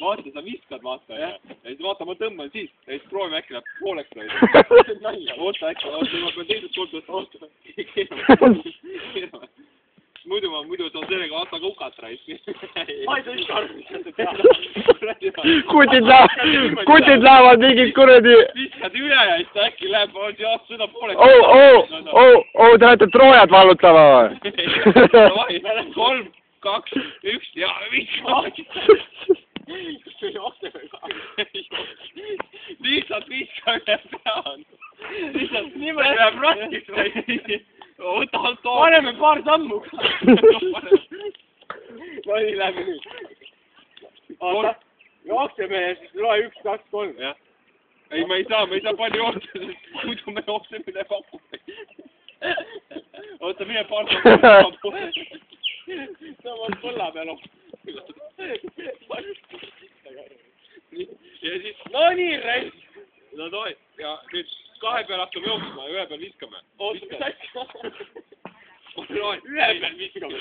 vaata, sa viskad, vaata, ja siis vaata, ma tõmban siis, ja siis proovime äkki läheb pooleks raisk. Oota äkki, ma pean teisest poolt võtta, keerame. Muidu saan sellega vaata kukat raisk. Ma ei saa ikka arvu, kutid lähevad mingid kuradi. Viskad üle ja siis ta äkki läheb, seda pooleks. Te lähete troojad vallutama või? 3, 2, 1 ja viskad. Lihtsalt viskad üle pean. Lihtsalt niimoodi läheb raskeks raisk. Paneme paar sammu. No nii, lähme nüüd. Oota, jookseme ja siis loe 1, 2, 3. Jah. Ei, me ei saa palju jookseda, muidu me jookseme üle paku. Oota, mine paar sammu. Sama põlla peal on. Ja siis, no nii, raisk. No tohi. Ja nüüd 2 peal hakkame jooksma ja 1 peal viskame. Ühe peal viskame.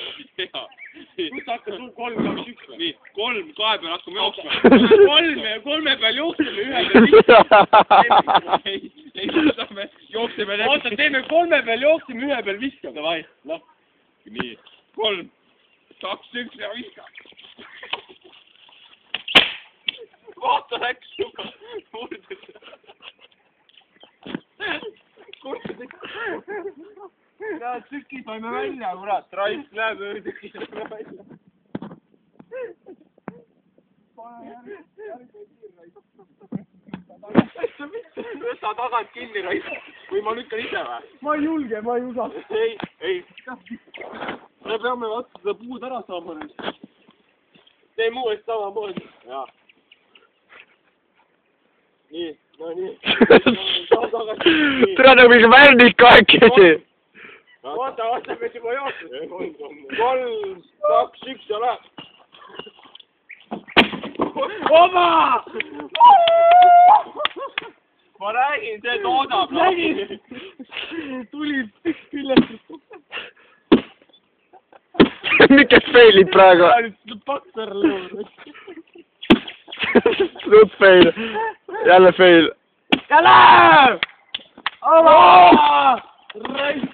Kus hakkad sul 3, 2, 1 või? Nii, 3, 2 peal hakkame jooksma. 3 peal jookseme, 1 peal viskame. Ei, jookseme läbi. Oota, teeme 3 peal jookseme, 1 peal viskame. Davai, noh. Nii, 3, 2, 1 ja viskame. Vaata, läks juba. Näed, tükid saime välja, kurat. Raisk läheb ja tükid saime välja. Võta tagant kinni, Raisk. Või ma lükkan ise või? Ma ei julge, ma ei usalda. Ei. Me peame vaata seda puud ära saama nüüd. Tee muu eest samamoodi. Jaa. Nii, no nii. Tere nagu mingi värnik kahekesi. Oota, meid juba jooksnud. 3, 2, 1 ja läheb. Oma! Ma räägin, see toodab. Nägin! Tuli küljest. Miks failid praegu? Pakter lõunud. Suht fail. Jälle fail. Jälle! Oma! Raisk!